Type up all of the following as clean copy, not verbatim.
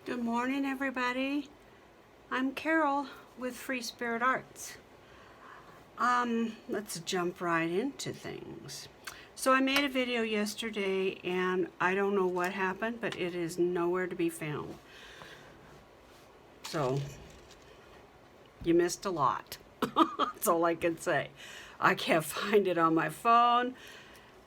Good morning, everybody. I'm Carol with Free Spirit Arts. Let's jump right into things. So I made a video yesterday and I don't know what happened, but it is nowhere to be found. So you missed a lot. That's all I can say. I can't find it on my phone.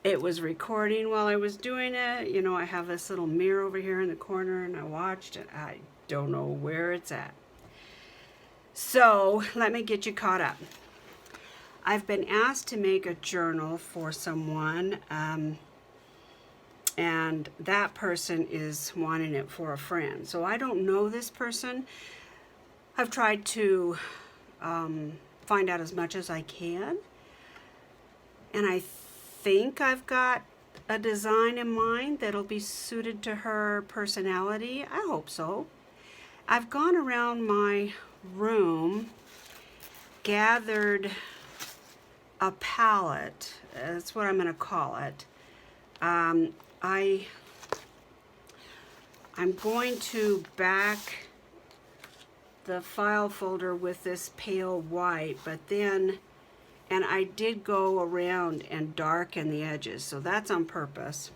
It was recording while I was doing it. You know, I have this little mirror over here in the corner and I watched it. I don't know where it's at. So let me get you caught up. I've been asked to make a journal for someone, and that person is wanting it for a friend. So I don't know this person. I've tried to find out as much as I can, and I think I've got a design in mind that'll be suited to her personality. I hope so. I've gone around my room, gathered a palette. That's what I'm going to call it. I'm going to back the file folder with this pale white, but then, and I did go around and darken the edges, so that's on purpose.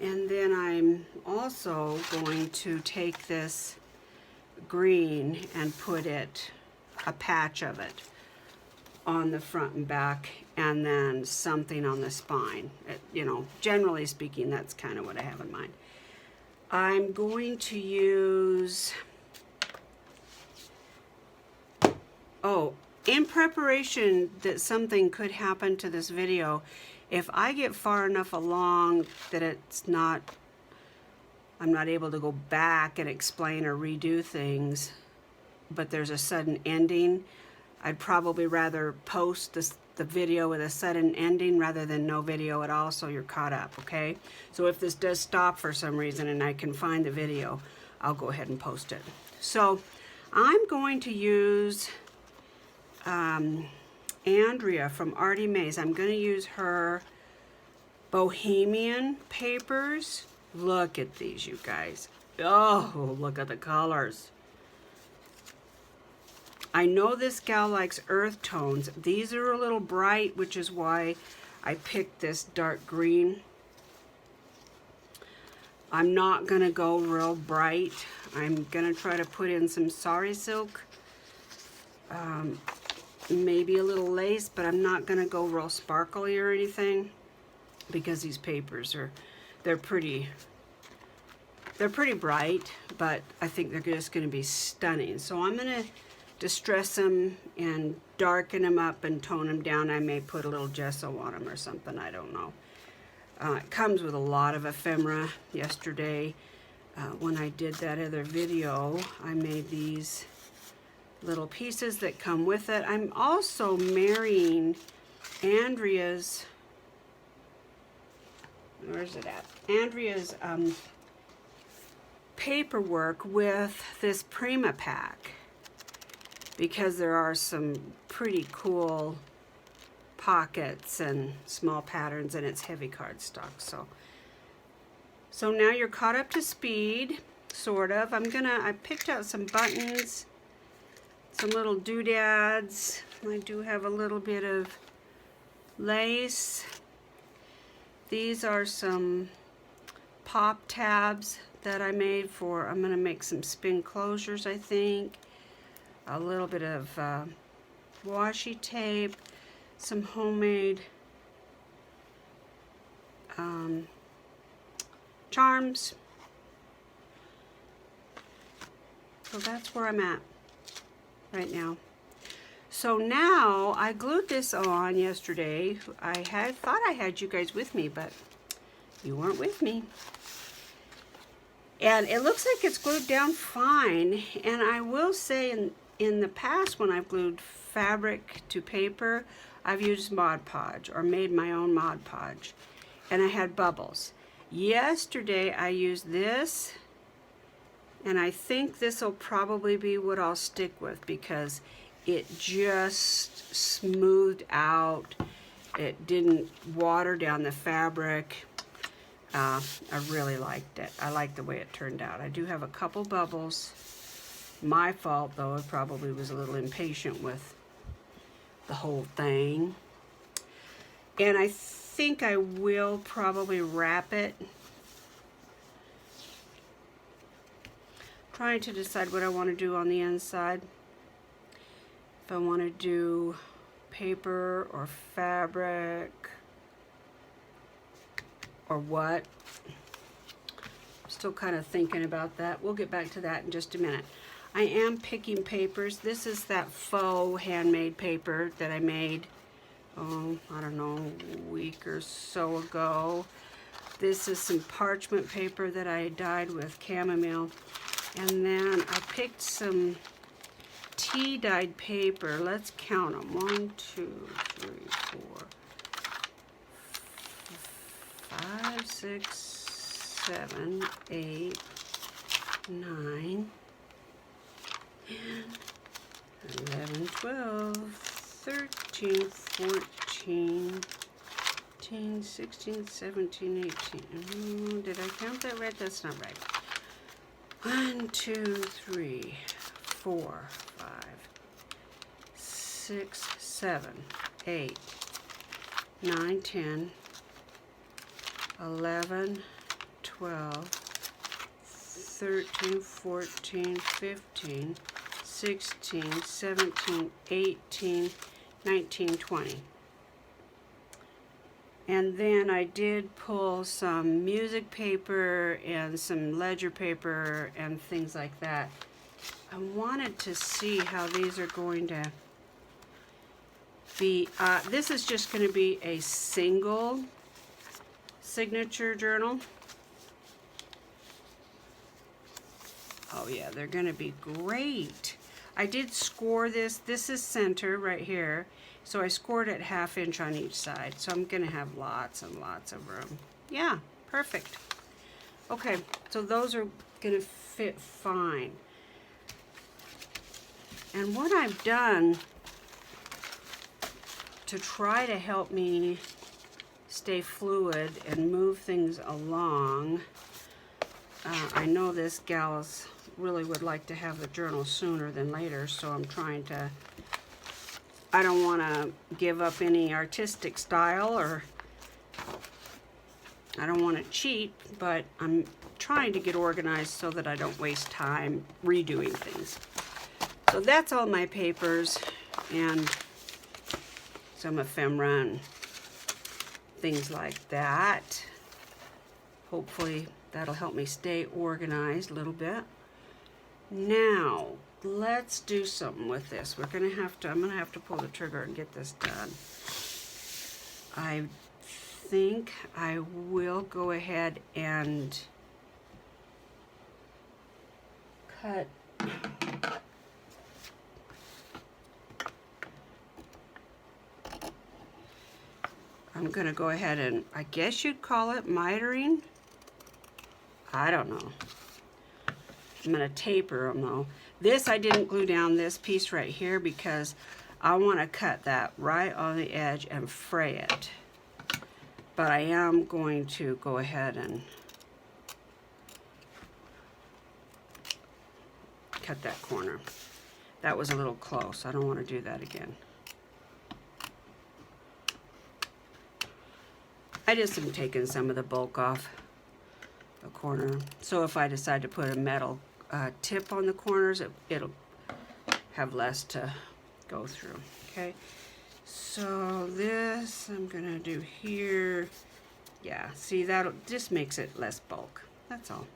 And then I'm also going to take this green and put it, a patch of it, on the front and back, and then something on the spine. You know, generally speaking, that's kind of what I have in mind. I'm going to use, in preparation that something could happen to this video, if I get far enough along that I'm not able to go back and explain or redo things, but there's a sudden ending, I'd probably rather post the video with a sudden ending rather than no video at all, so you're caught up, okay? So if this does stop for some reason and I can find the video, I'll go ahead and post it. So I'm going to use Andrea from Artie Mays. I'm going to use her Bohemian papers. Look at these, you guys. Oh, look at the colors. I know this gal likes earth tones. These are a little bright, which is why I picked this dark green. I'm not gonna go real bright. I'm gonna try to put in some sari silk, maybe a little lace, but I'm not gonna go real sparkly or anything because these papers they're pretty bright, but I think they're just gonna be stunning. So I'm gonna distress them and darken them up and tone them down. I may put a little gesso on them or something, I don't know. It comes with a lot of ephemera. Yesterday, when I did that other video, I made these little pieces that come with it. I'm also marrying Andrea's, where's it at? Andrea's paperwork with this Prima pack, because there are some pretty cool pockets and small patterns, and it's heavy cardstock. So now you're caught up to speed, sort of. I picked out some buttons, some little doodads. I do have a little bit of lace. These are some pop tabs that I made for, I'm gonna make some spin closures, I think. A little bit of washi tape, some homemade charms. So that's where I'm at right now. So now I glued this on yesterday. I thought I had you guys with me, but you weren't with me. And it looks like it's glued down fine. And I will say in the past, when I've glued fabric to paper, I've used Mod Podge or made my own Mod Podge, and I had bubbles. Yesterday I used this, and I think this will probably be what I'll stick with because it just smoothed out. It didn't water down the fabric. I really liked it. I like the way it turned out. I do have a couple bubbles. My fault, though. I probably was a little impatient with the whole thing. And I think I will probably wrap it. Trying to decide what I want to do on the inside. If I want to do paper or fabric or what. Still kind of thinking about that. We'll get back to that in just a minute. I am picking papers. This is that faux handmade paper that I made, I don't know, a week or so ago. This is some parchment paper that I dyed with chamomile. And then I picked some tea dyed paper. Let's count them. 1, 2, 3, 4, 5, 6, 7, 8, 9, 11, 12, 13, 14, 15, 16, 17, 18. Did I count that right? That's not right. 1, 2, 3, 4, 5, 6, 7, 8, 9, 10, 11, 12, 13, 14, 15, 16, 17, 18, 19, 20. And then I did pull some music paper and some ledger paper and things like that. I wanted to see how these are going to be. This is just going to be a single signature journal. Oh yeah, they're going to be great. I did score this. This is center right here. So I scored it 1/2 inch on each side. So I'm going to have lots and lots of room. Yeah, perfect. Okay, so those are going to fit fine. And what I've done to try to help me stay fluid and move things along, I know this gal really would like to have the journal sooner than later, so I'm trying to, I don't want to give up any artistic style, or I don't want to cheat, but I'm trying to get organized so that I don't waste time redoing things. So that's all my papers and some ephemera and things like that. Hopefully that'll help me stay organized a little bit. Now, let's do something with this. I'm gonna have to pull the trigger and get this done. I think I will go ahead and cut I'm gonna go ahead and, I guess you'd call it mitering. I don't know. I'm gonna taper them though. This, I didn't glue down this piece right here because I want to cut that right on the edge and fray it. But I am going to go ahead and cut that corner. That was a little close. I don't want to do that again. I just am taking some of the bulk off the corner. So if I decide to put a metal tip on the corners, it'll have less to go through. Okay, so this I'm gonna do here. Yeah, see, that'll just makes it less bulk. That's all.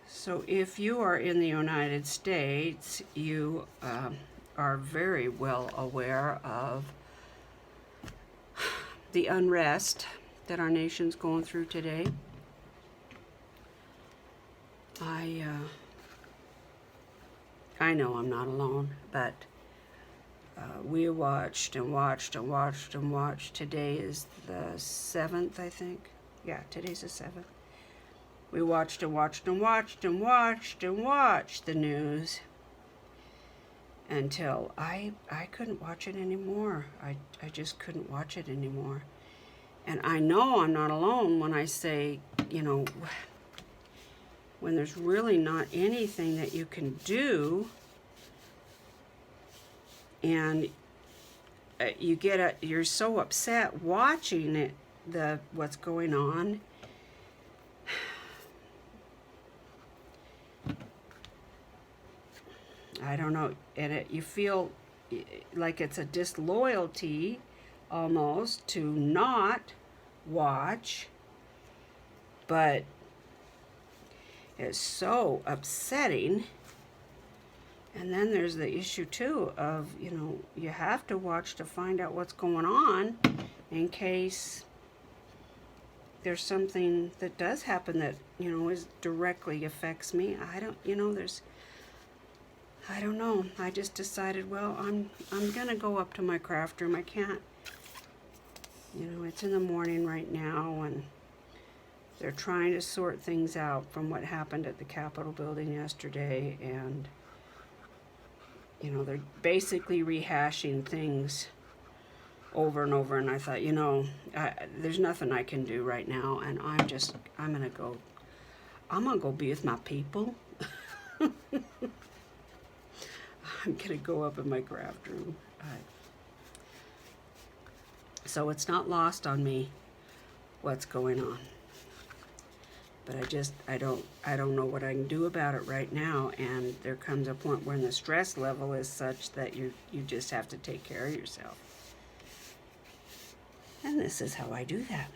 So if you are in the United States, you are very well aware of the unrest that our nation's going through today. I know I'm not alone, but we watched and watched and watched and watched. Today is the 7th, I think. Yeah, today's the 7th. We watched and watched and watched and watched and watched the news. until I couldn't watch it anymore. I just couldn't watch it anymore. And I know I'm not alone when I say, you know, when there's really not anything that you can do, and you're so upset watching it, what's going on. I don't know, and you feel like it's a disloyalty almost to not watch, but it's so upsetting. And then there's the issue too of, you know, you have to watch to find out what's going on in case there's something that does happen that, you know, is directly affects me. I don't know. I just decided, well, I'm gonna go up to my craft room. I can't, you know, it's in the morning right now, and they're trying to sort things out from what happened at the Capitol building yesterday, and, you know, they're basically rehashing things over and over, and I thought, you know, there's nothing I can do right now, and I'm gonna go be with my people. I'm gonna go up in my craft room. So it's not lost on me what's going on, but I don't know what I can do about it right now. And there comes a point when the stress level is such that you just have to take care of yourself. And this is how I do that.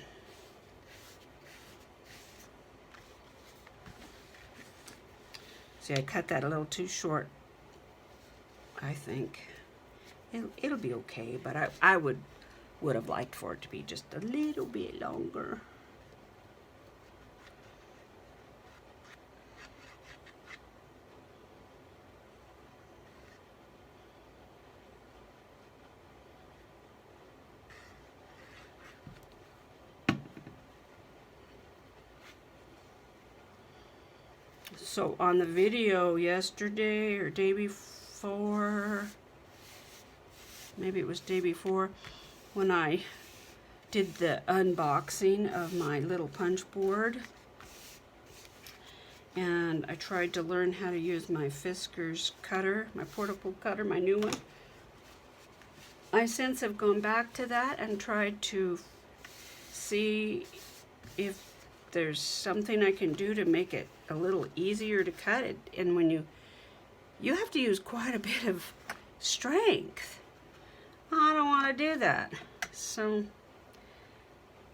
See, I cut that a little too short, I think. It'll be okay, but I would have liked for it to be just a little bit longer. So on the video yesterday or day before, maybe it was day before, when I did the unboxing of my little punch board, and I tried to learn how to use my Fiskars cutter, my portable cutter, my new one. I since have gone back to that and tried to see if there's something I can do to make it a little easier to cut it. And when you have to use quite a bit of strength. I don't want to do that. So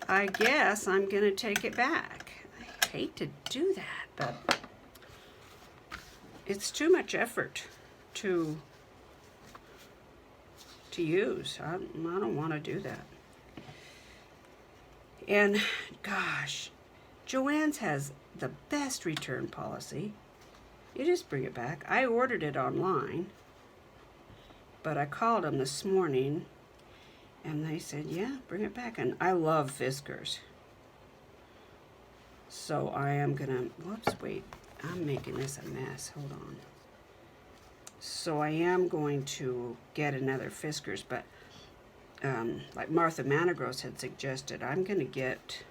I guess I'm going to take it back. I hate to do that, but it's too much effort to use. I don't want to do that. And gosh, Joann's has the best return policy. You just bring it back. I ordered it online, but I called them this morning and they said, yeah, bring it back. And I love Fiskars. So I am gonna, whoops, wait, I'm making this a mess, hold on. So I am going to get another Fiskars, but like Martha Manigros had suggested, I'm gonna get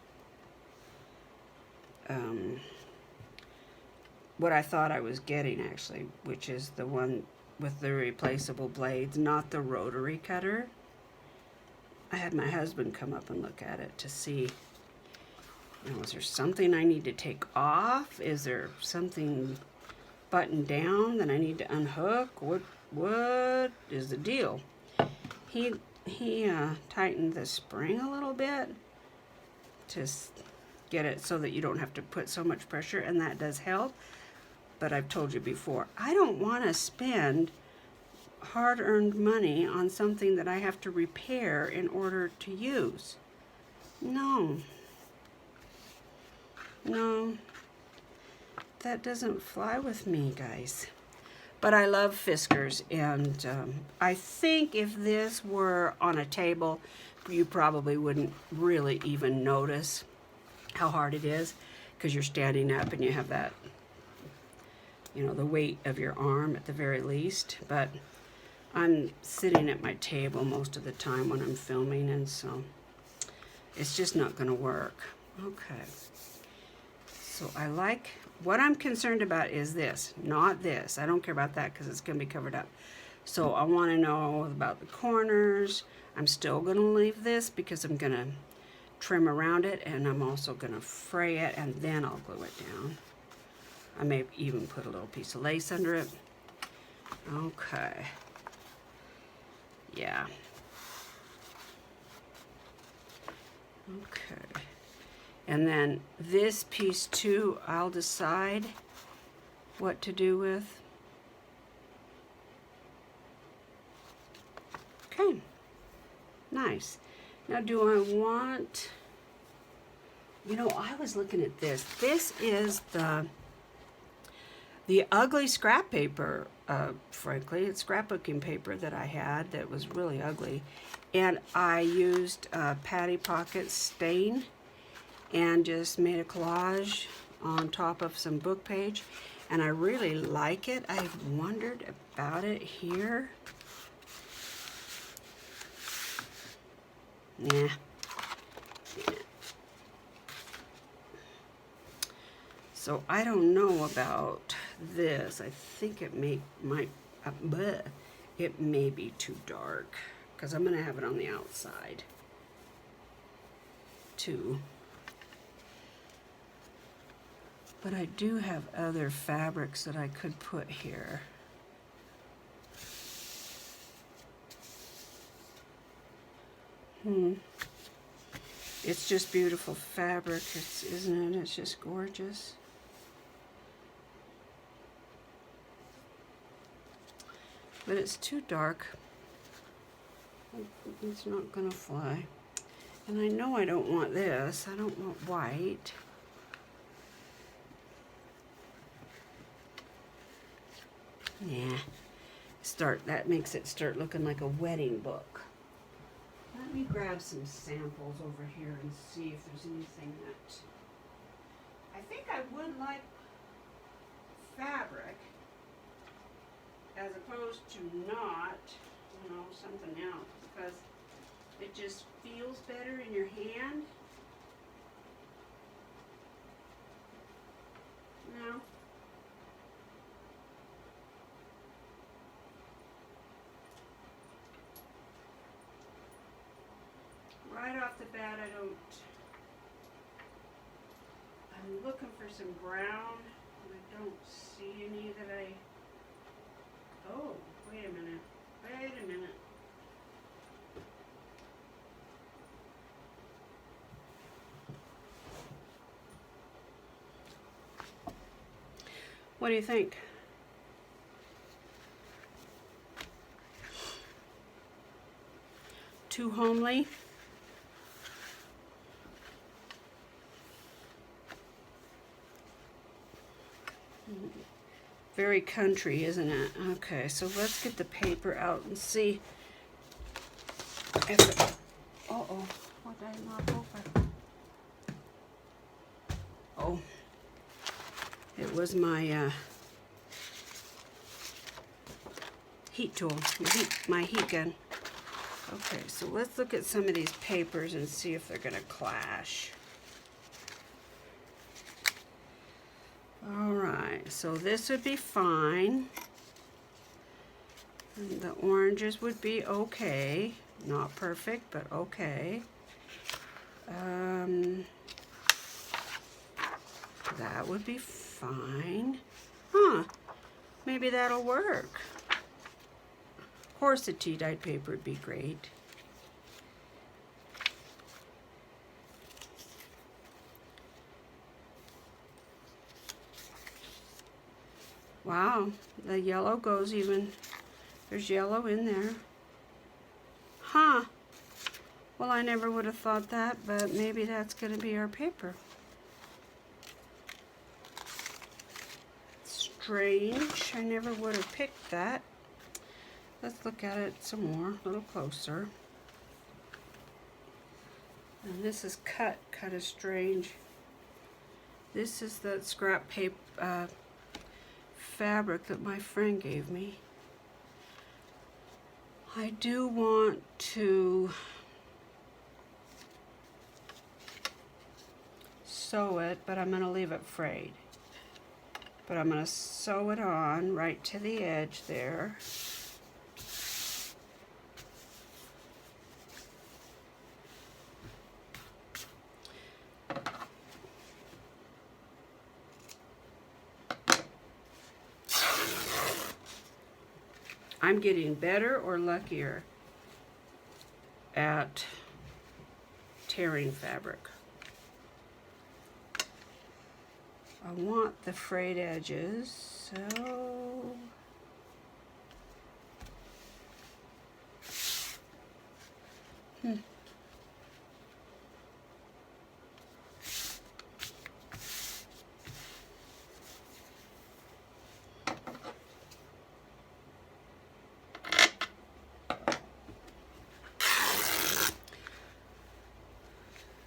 what I thought I was getting actually, which is the one with the replaceable blades, not the rotary cutter. I had my husband come up and look at it to see, you know, is there something I need to take off? Is there something buttoned down that I need to unhook? What is the deal? He tightened the spring a little bit to get it so that you don't have to put so much pressure, and that does help. But I've told you before, I don't want to spend hard-earned money on something that I have to repair in order to use. No, that doesn't fly with me, guys. But I love Fiskars, and I think if this were on a table, you probably wouldn't really even notice how hard it is, because you're standing up and you have that, you know, the weight of your arm at the very least. But I'm sitting at my table most of the time when I'm filming, and so it's just not going to work. Okay. So I like, what I'm concerned about is this, not this. I don't care about that because it's going to be covered up. So I want to know about the corners. I'm still going to leave this because I'm going to trim around it, and I'm also going to fray it, and then I'll glue it down. I may even put a little piece of lace under it. Okay. Yeah. Okay. And then this piece too, I'll decide what to do with. Okay. Nice. Now do I want, you know, I was looking at this. This is the ugly scrap paper, frankly. It's scrapbooking paper that I had that was really ugly. And I used Patty Pocket stain and just made a collage on top of some book page. And I really like it. I've wondered about it here. Nah. So I don't know about this. I think it may be too dark because I'm gonna have it on the outside too. But I do have other fabrics that I could put here. It's just beautiful fabric, isn't it? It's just gorgeous. But it's too dark. It's not gonna fly. And I know I don't want this. I don't want white. Yeah. That makes it start looking like a wedding book. Let me grab some samples over here and see if there's anything that I think I would like fabric as opposed to not, you know, something else, because it just feels better in your hand. You know? Right off the bat, I'm looking for some brown, and I don't see any that oh, wait a minute. What do you think? Too homely? Very country, isn't it? Okay, so let's get the paper out and see if it, uh-oh, what did I knock over? Oh, it was my heat tool, my heat gun. Okay, so let's look at some of these papers and see if they're gonna clash. All right, so this would be fine. And the oranges would be okay. Not perfect, but okay. That would be fine. Huh, maybe that'll work. Of course, the tea dyed paper would be great. Wow, the yellow goes even, there's yellow in there. Huh, well, I never would have thought that, but maybe that's going to be our paper. Strange, I never would have picked that. Let's look at it some more, a little closer. And this is cut of strange. This is the scrap paper fabric that my friend gave me. I do want to sew it, but I'm going to leave it frayed. But I'm going to sew it on right to the edge there. I'm getting better or luckier at tearing fabric. I want the frayed edges, so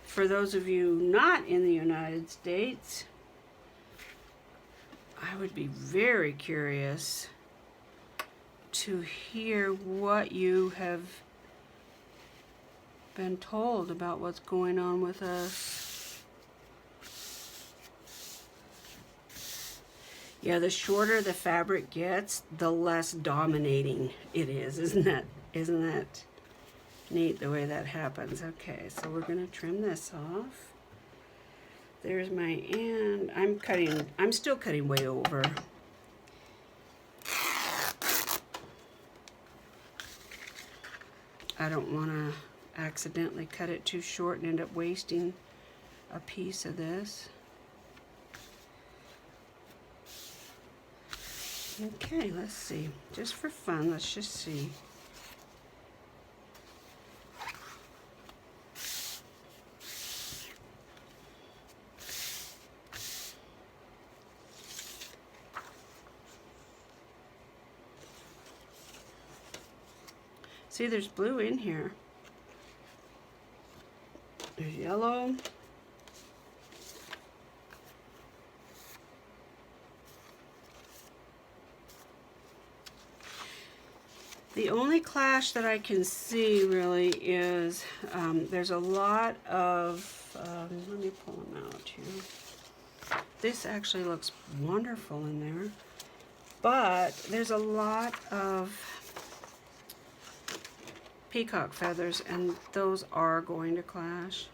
for those of you not in the United States, I would be very curious to hear what you have been told about what's going on with us. Yeah, the shorter the fabric gets, the less dominating it is. Isn't that neat the way that happens? Okay, so we're going to trim this off. There's my end. I'm still cutting way over. I don't want to accidentally cut it too short and end up wasting a piece of this. Okay, let's see. Just for fun, let's just see. See, there's blue in here. There's yellow. The only clash that I can see really is there's a lot of, let me pull them out here. This actually looks wonderful in there, but there's a lot of peacock feathers, and those are going to clash.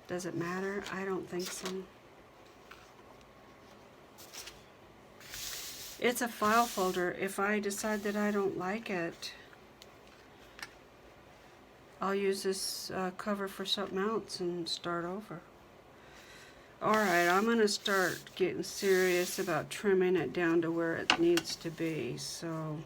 Does it matter? I don't think so. It's a file folder. If I decide that I don't like it, I'll use this cover for something else and start over. Alright, I'm going to start getting serious about trimming it down to where it needs to be. So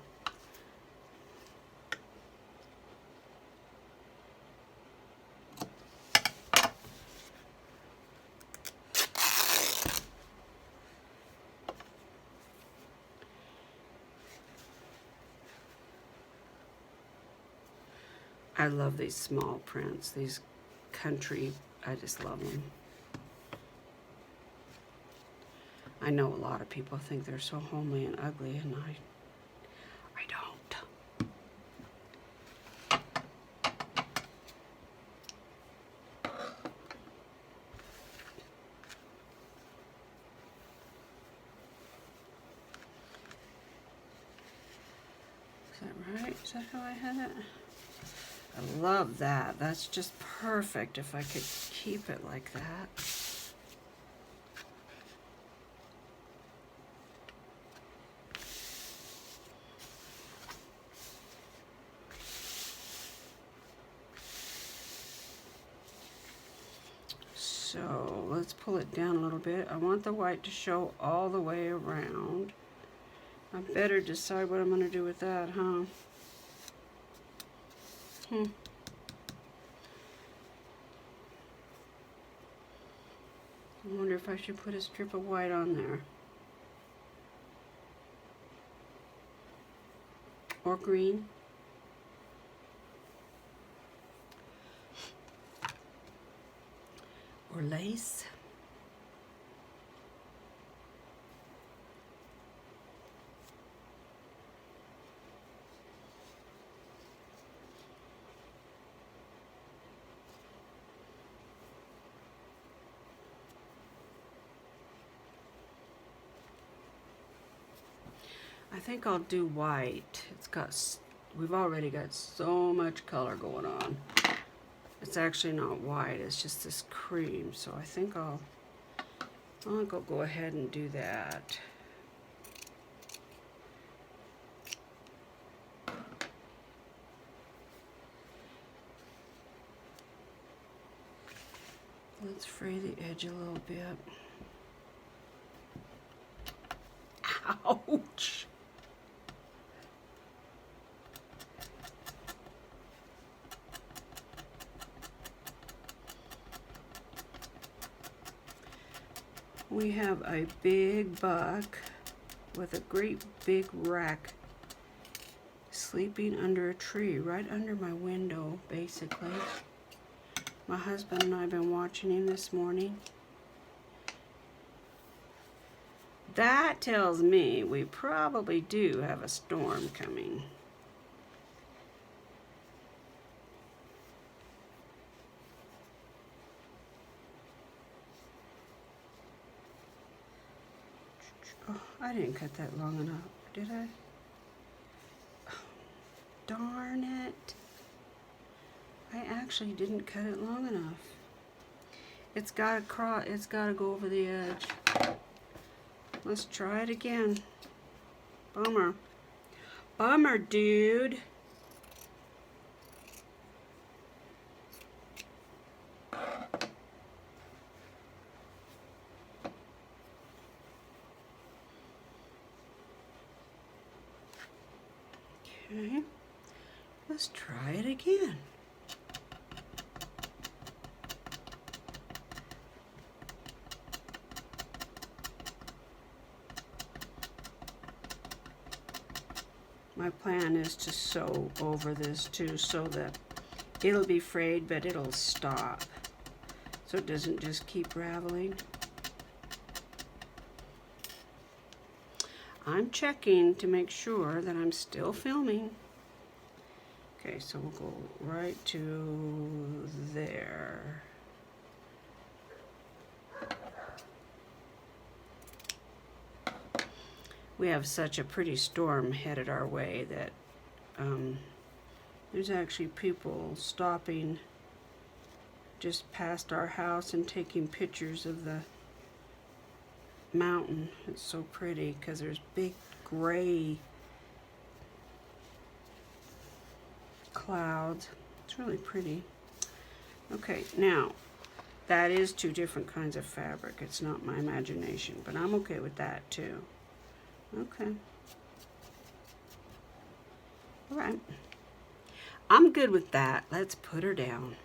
I love these small prints, these country, I just love them. I know a lot of people think they're so homely and ugly, and I don't. Is that right? Is that how I had it? I love that. That's just perfect if I could keep it like that. So let's pull it down a little bit. I want the white to show all the way around. I better decide what I'm going to do with that, huh? I wonder if I should put a strip of white on there. Or green. Or lace. think I'll do white. We've already got so much color going on. It's actually not white, it's just this cream. So I think I'll go ahead and do that. Let's fray the edge a little bit. Ouch! We have a big buck with a great big rack sleeping under a tree, right under my window, basically. My husband and I have been watching him this morning. That tells me we probably do have a storm coming. Oh, I didn't cut that long enough, did I? Oh, darn it. I actually didn't cut it long enough. It's gotta go over the edge. Let's try it again. Bummer. Bummer, dude. Okay. Let's try it again. My plan is to sew over this too so that it'll be frayed, but it'll stop. So it doesn't just keep raveling. I'm checking to make sure that I'm still filming. Okay, so we'll go right to there. We have such a pretty storm headed our way that there's actually people stopping just past our house and taking pictures of the mountain. It's so pretty because there's big gray clouds. It's really pretty. Okay, now that is two different kinds of fabric. It's not my imagination, but I'm okay with that too. Okay. All right. I'm good with that. Let's put her down.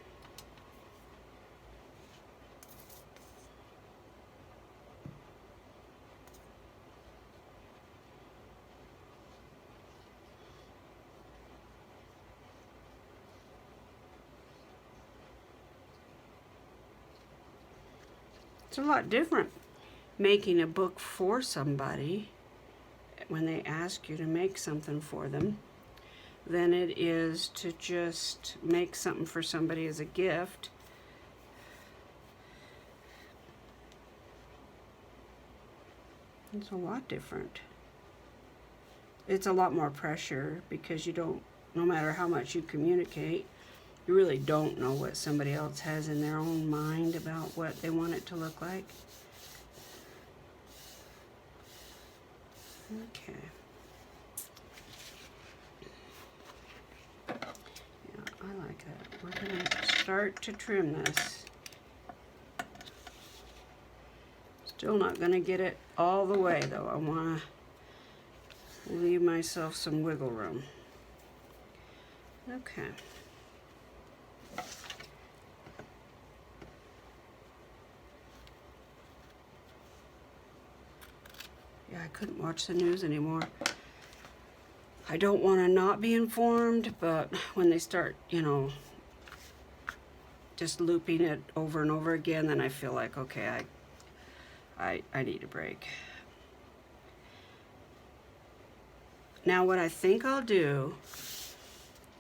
It's a lot different making a book for somebody when they ask you to make something for them than it is to just make something for somebody as a gift. It's a lot different. It's a lot more pressure because you don't, no matter how much you communicate, you really don't know what somebody else has in their own mind about what they want it to look like. Okay. Yeah, I like that. We're going to start to trim this. Still not going to get it all the way though. I want to leave myself some wiggle room. Okay. Yeah, I couldn't watch the news anymore. I don't want to not be informed, but when they start, you know, just looping it over and over again, then I feel like, okay, I need a break. Now what I think I'll do,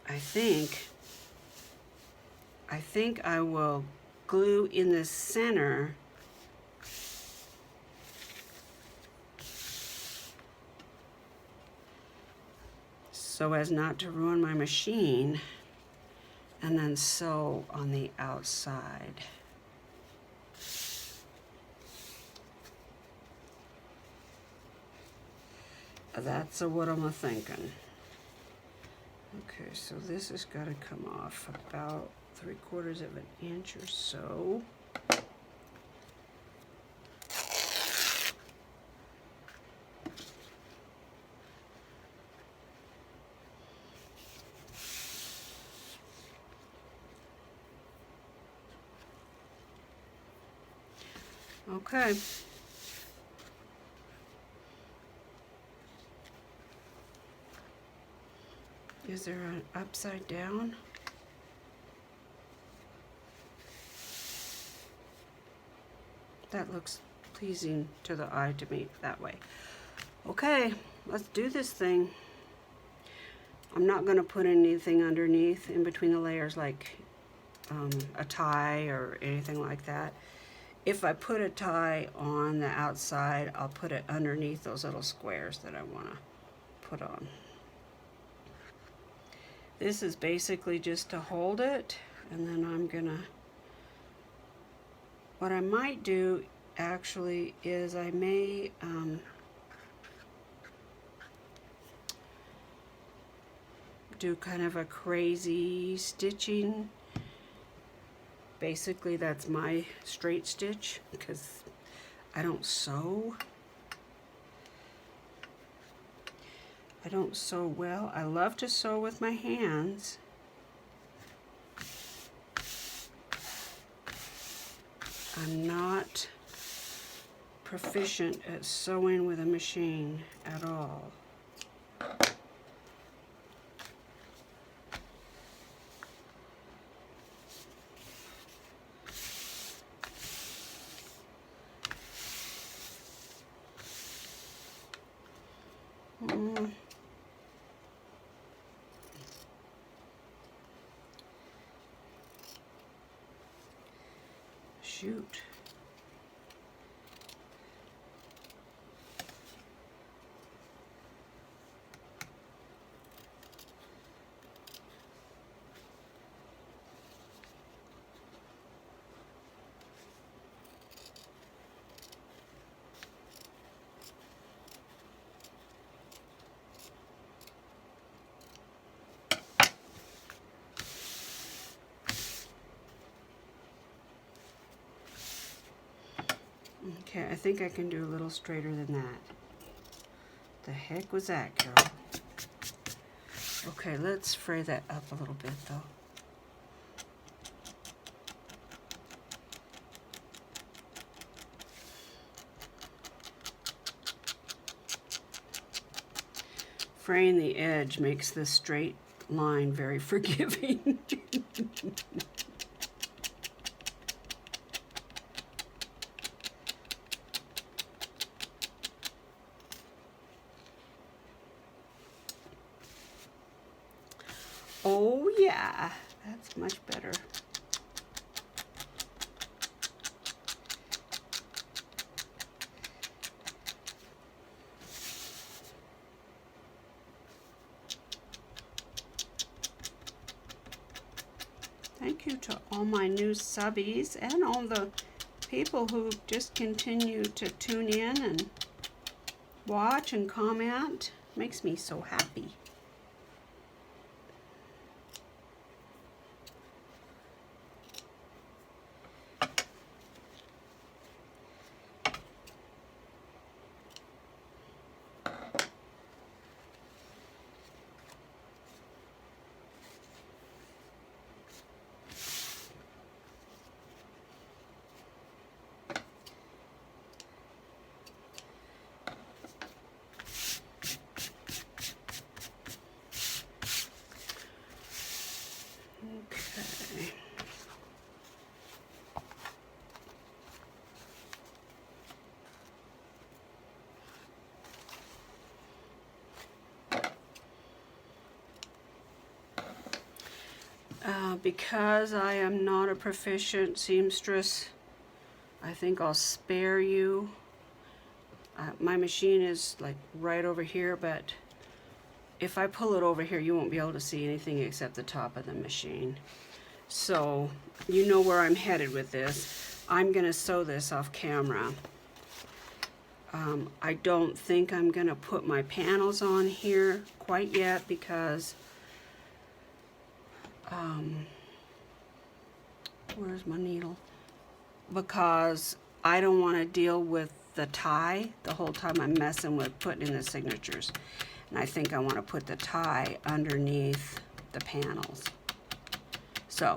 I think I will glue in the center so as not to ruin my machine, and then sew on the outside. That's what I'm thinking. Okay, so this has got to come off about 3/4 of an inch or so. Okay. Is there an upside down? That looks pleasing to the eye to me that way. Okay, let's do this thing. I'm not going to put anything underneath in between the layers like a tie or anything like that. If I put a tie on the outside, I'll put it underneath those little squares that I want to put on. This is basically just to hold it, and then I'm gonna, what I might do actually is I may do kind of a crazy stitching. Basically that's my straight stitch because I don't sew. I don't sew well. I love to sew with my hands. I'm not proficient at sewing with a machine at all. Shoot. Okay, I think I can do a little straighter than that. The heck was that, Carol? Okay, let's fray that up a little bit though. Fraying the edge makes this straight line very forgiving. Oh yeah, that's much better. Thank you to all my new subbies and all the people who just continue to tune in and watch and comment. Makes me so happy. Okay. Because I am not a proficient seamstress, I think I'll spare you. My machine is like right over here, but if I pull it over here, you won't be able to see anything except the top of the machine. So you know where I'm headed with this. I'm gonna sew this off camera. I don't think I'm gonna put my panels on here quite yet because where's my needle? Because I don't want to deal with the tie the whole time I'm messing with putting in the signatures. And I think I want to put the tie underneath the panels. So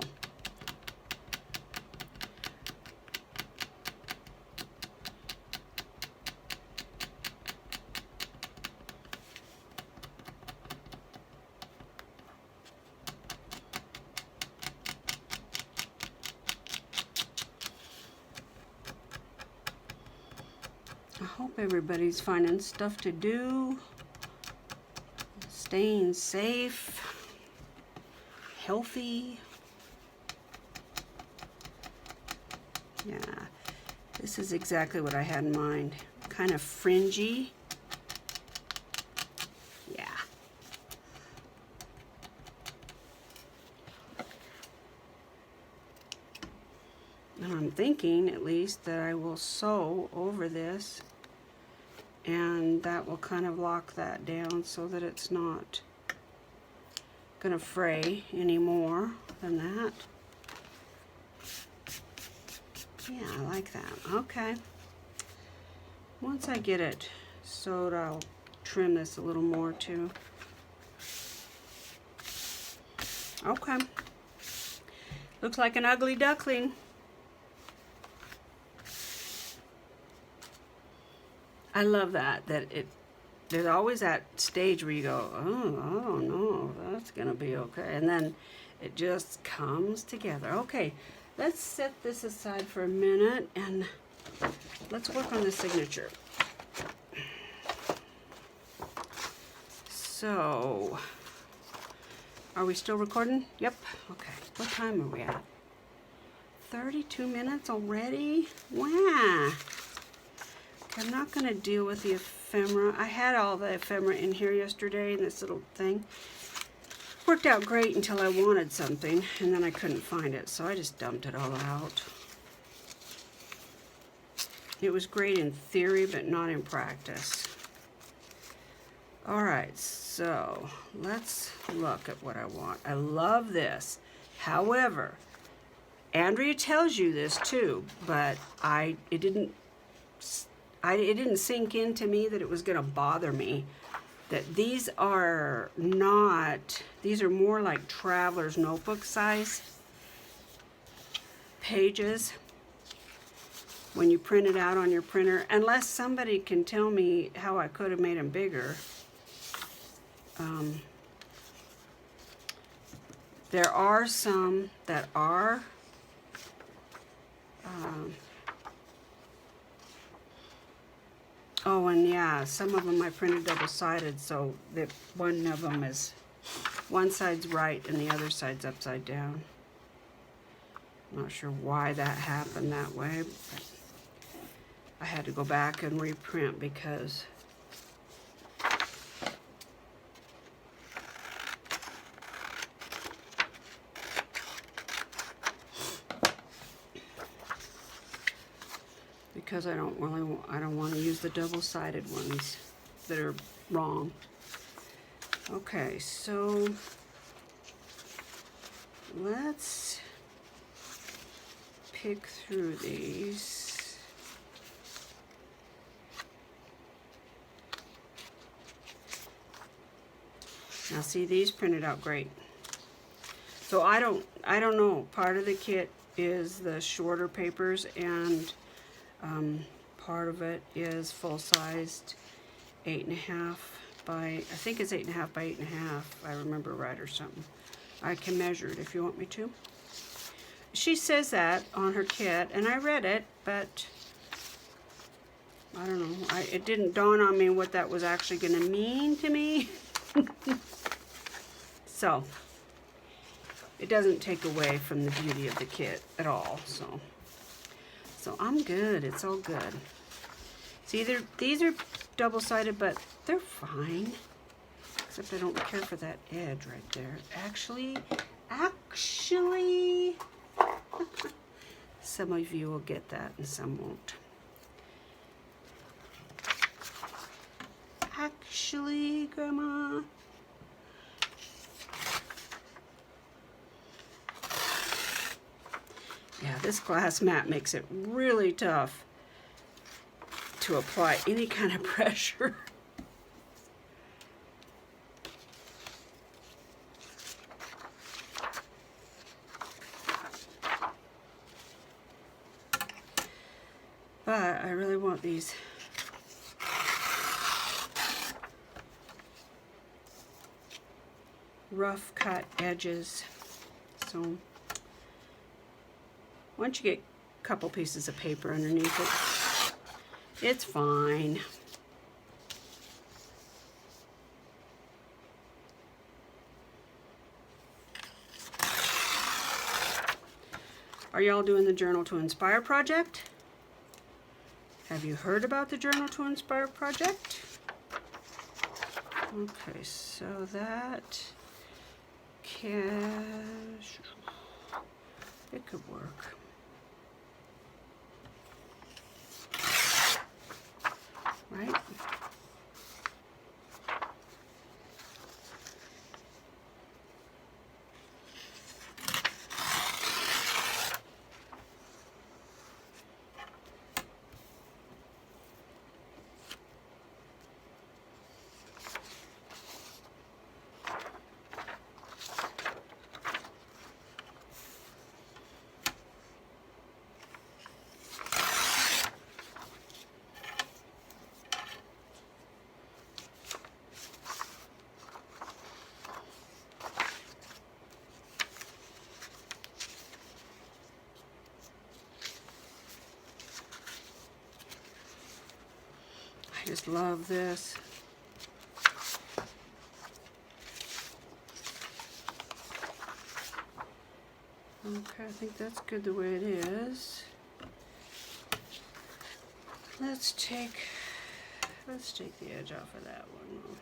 I hope everybody's finding stuff to do, staying safe, healthy. Yeah, this is exactly what I had in mind. Kind of fringy. Yeah. And I'm thinking, at least, that I will sew over this, and that will kind of lock that down so that it's not gonna fray any more than that. Yeah, I like that. Okay. Once I get it sewed, I'll trim this a little more too. Okay. Looks like an ugly duckling. I love that there's always that stage where you go, oh, I don't know if that's gonna be okay, and then it just comes together. Okay, let's set this aside for a minute and let's work on the signature. So, are we still recording? Yep. Okay, what time are we at? 32 minutes already? Wow. I'm not going to deal with the ephemera. I had all the ephemera in here yesterday in this little thing. Worked out great until I wanted something, and then I couldn't find it, so I just dumped it all out. It was great in theory, but not in practice. Alright, so let's look at what I want. I love this. However, Andrea tells you this too, but it didn't sink into me that it was going to bother me. That these are not, these are more like traveler's notebook size pages when you print it out on your printer, unless somebody can tell me how I could have made them bigger. There are some that are oh, and yeah, some of them I printed double-sided, so that one of them is, one side's right and the other side's upside down. I'm not sure why that happened that way, but I had to go back and reprint because I don't want to use the double-sided ones that are wrong. Okay, so let's pick through these. Now see, these printed out great. So I don't know, part of the kit is the shorter papers, and part of it is full-sized 8.5 by, I think it's 8.5 by 8.5, if I remember right or something. I can measure it if you want me to. She says that on her kit, and I read it, but I don't know. It didn't dawn on me what that was actually going to mean to me. So, it doesn't take away from the beauty of the kit at all, so I'm good. It's all good. See, these are double-sided, but they're fine. Except I don't care for that edge right there. Actually, some of you will get that and some won't. Actually, Grandma. Yeah, this glass mat makes it really tough to apply any kind of pressure. But I really want these rough cut edges. So once you get a couple pieces of paper underneath it, it's fine. Are y'all doing the Journal to Inspire project? Have you heard about the Journal to Inspire project? Okay, so that it could work. Right? I just love this. Okay, I think that's good the way it is. Let's take the edge off of that one.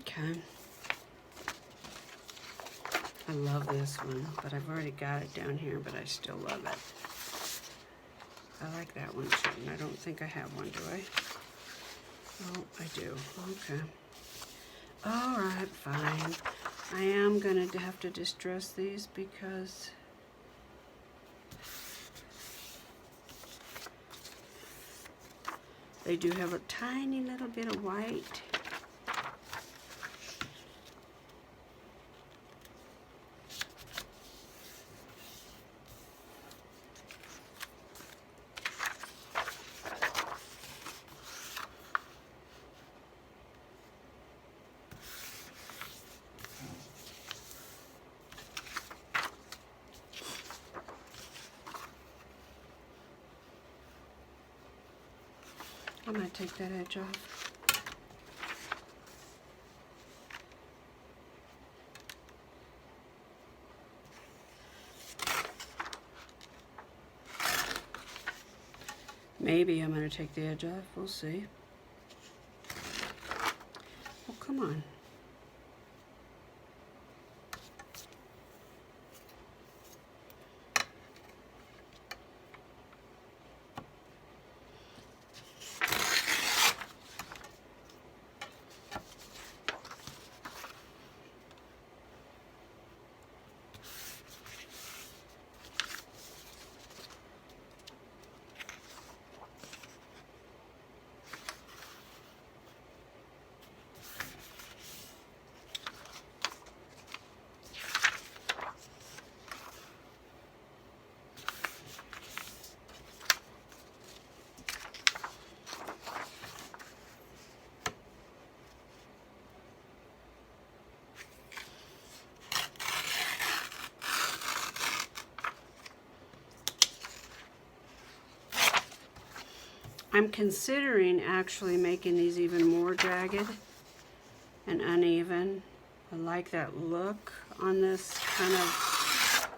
Okay. I love this one, but I've already got it down here, but I still love it. I like that one too, and I don't think I have one, do I? Oh, I do. Okay. All right, fine. I am going to have to distress these because they do have a tiny little bit of white. I'm going to take that edge off. Maybe I'm going to take the edge off. We'll see. Oh, come on. I'm considering actually making these even more jagged and uneven. I like that look on this kind of,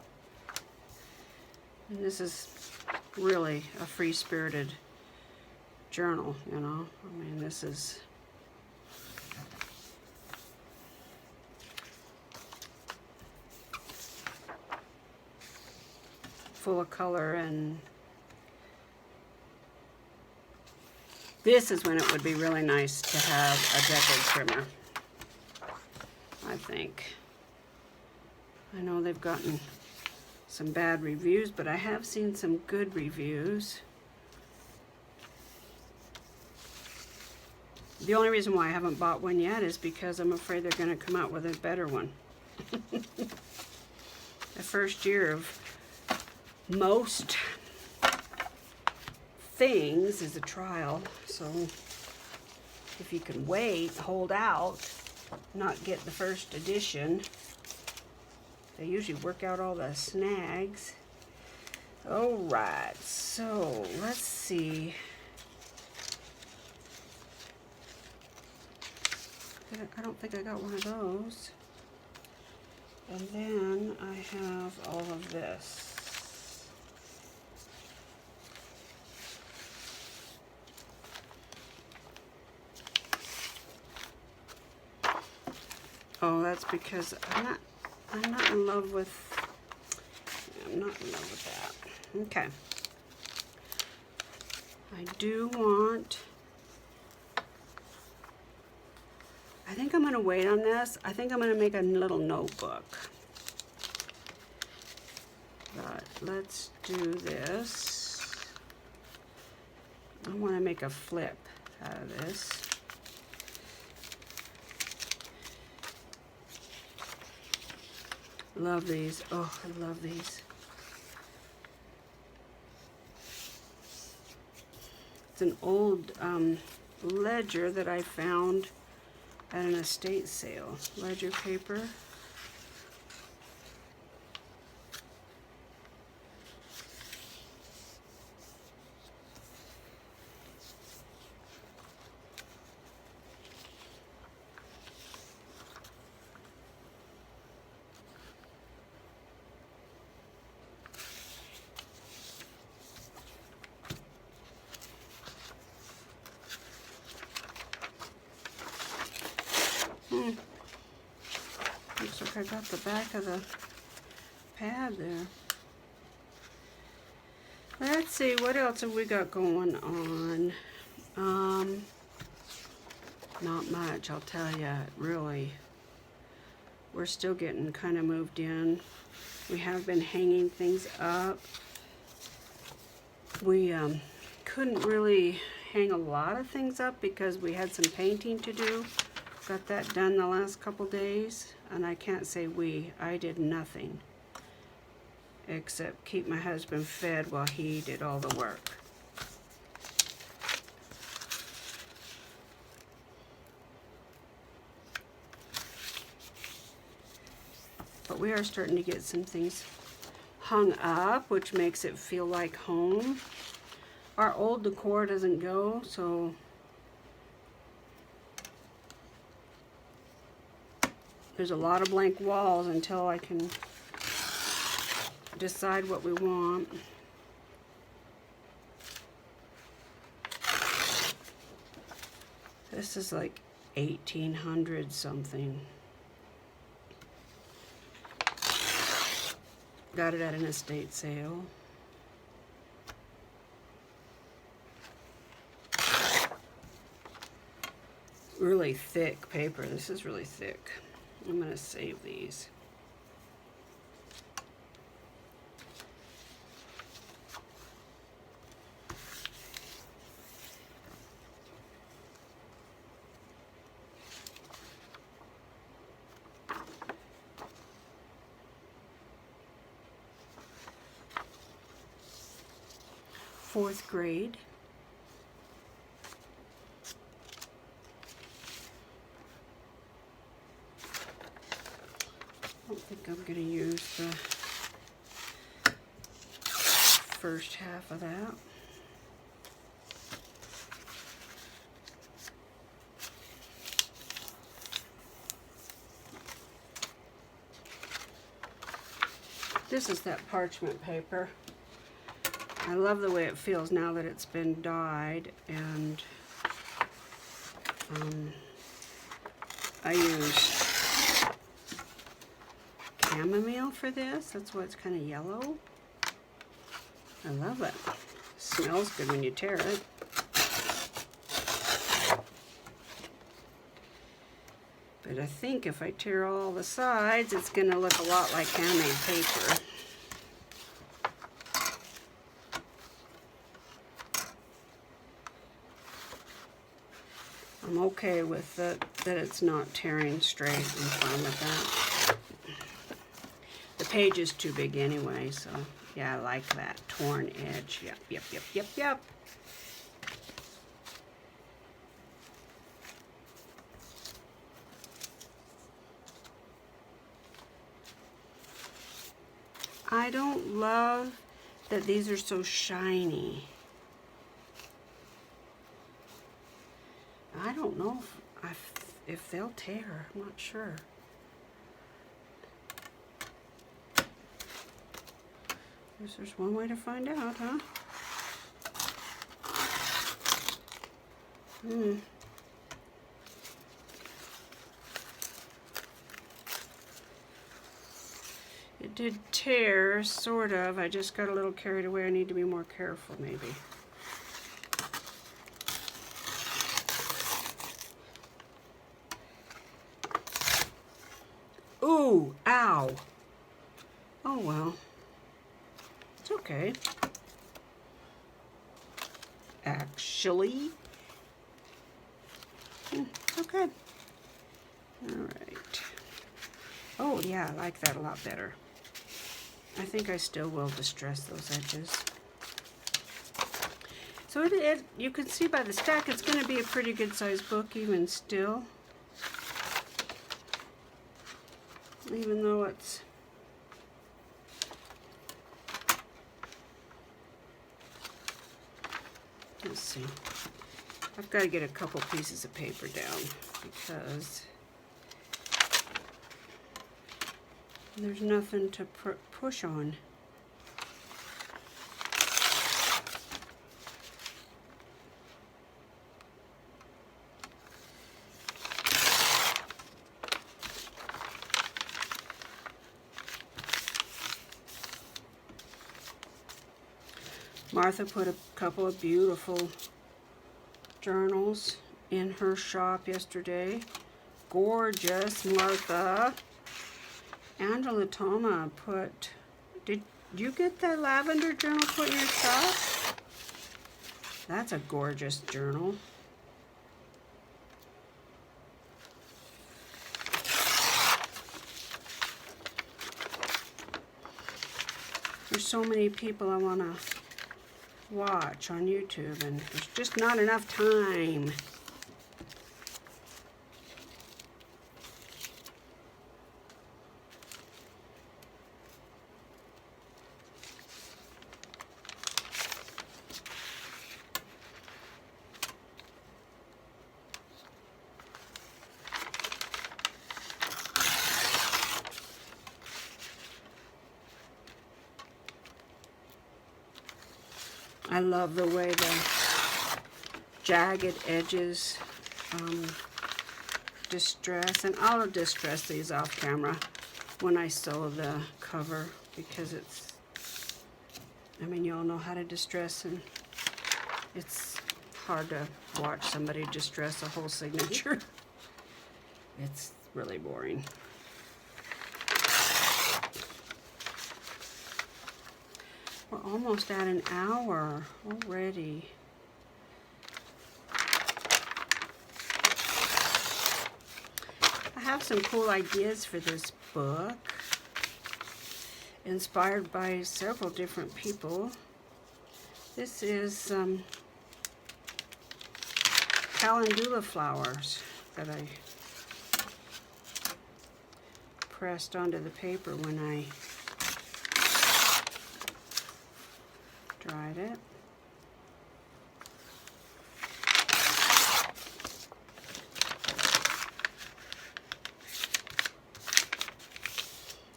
and this is really a free-spirited journal, you know. I mean, this is full of color, and this is when it would be really nice to have a decade trimmer, I think. I know they've gotten some bad reviews, but I have seen some good reviews. The only reason why I haven't bought one yet is because I'm afraid they're going to come out with a better one. The first year of most things is a trial, so if you can wait, hold out, not get the first edition. They usually work out all the snags. Alright, so let's see. I don't think I got one of those. And then I have all of this. Oh, that's because I'm not in love with, I'm not in love with that. Okay. I do want, I think I'm going to wait on this. I think I'm going to make a little notebook. But let's do this. I want to make a flip out of this. Love these. Oh, I love these. It's an old ledger that I found at an estate sale. Ledger paper. Looks like I got the back of the pad there. Let's see, what else have we got going on? Not much, I'll tell you, really. We're still getting kind of moved in. We have been hanging things up. We couldn't really hang a lot of things up because we had some painting to do. Got that done the last couple days, and I can't say I did nothing except keep my husband fed while he did all the work. But we are starting to get some things hung up, which makes it feel like home. Our old decor doesn't go, so there's a lot of blank walls until I can decide what we want. This is like 1800 something. Got it at an estate sale. Really thick paper. This is really thick. I'm going to save these. Fourth grade. I don't think I'm going to use the first half of that. This is that parchment paper. I love the way it feels now that it's been dyed, and I use chamomile for this. That's why it's kind of yellow. I love it. Smells good when you tear it. But I think if I tear all the sides, it's going to look a lot like handmade paper. I'm okay with it, that it's not tearing straight. I'm fine with that. The page is too big anyway, so yeah, I like that torn edge. Yep, yep, yep, yep, yep. I don't love that these are so shiny. I don't know if they'll tear. I'm not sure. Guess there's one way to find out, huh? It did tear, sort of. I just got a little carried away. I need to be more careful, maybe. Ooh, ow. Oh, well. It's okay. Actually. Okay. All right. Oh, yeah, I like that a lot better. I think I still will distress those edges. So you can see by the stack, it's going to be a pretty good sized book even still. Even though it's... Let's see. I've got to get a couple pieces of paper down because there's nothing to push on. Martha put a couple of beautiful journals in her shop yesterday. Gorgeous, Martha. Angela Toma put... Did you get that lavender journal put in your shop? That's a gorgeous journal. There's so many people I want to watch on YouTube, and there's just not enough time. I love the way the jagged edges distress, and I'll distress these off camera when I sew the cover, because it's, I mean, you all know how to distress, and it's hard to watch somebody distress a whole signature. It's really boring. We're almost at an hour already. I have some cool ideas for this book, inspired by several different people. This is calendula flowers that I pressed onto the paper when I dried it.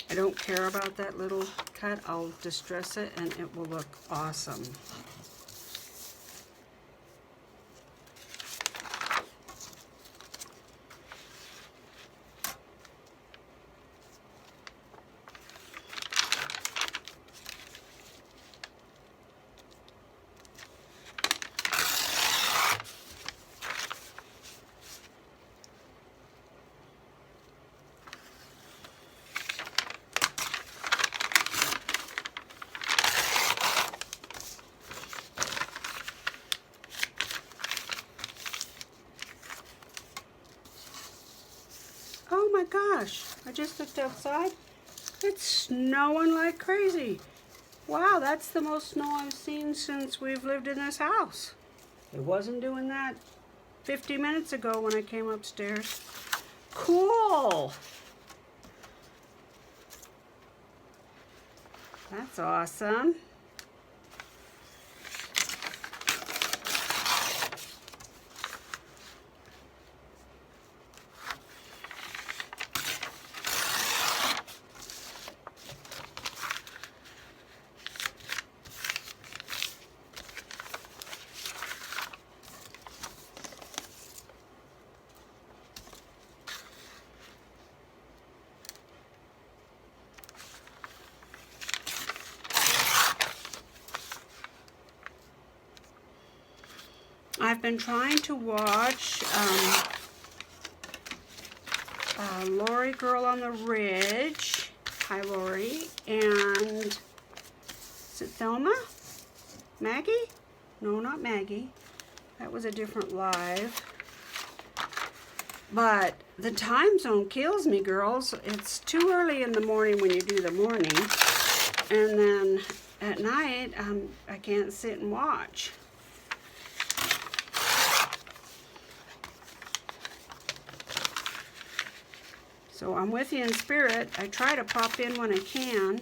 I don't care about that little cut, I'll distress it and it will look awesome. Oh my gosh, I just looked outside. It's snowing like crazy. Wow, that's the most snow I've seen since we've lived in this house. It wasn't doing that 50 minutes ago when I came upstairs. Cool. That's awesome. I've been trying to watch Lori Girl on the Ridge. Hi, Lori. And is it Thelma? Maggie? No, not Maggie. That was a different live. But the time zone kills me, girls. It's too early in the morning when you do the morning. And then at night, I can't sit and watch. So I'm with you in spirit. I try to pop in when I can.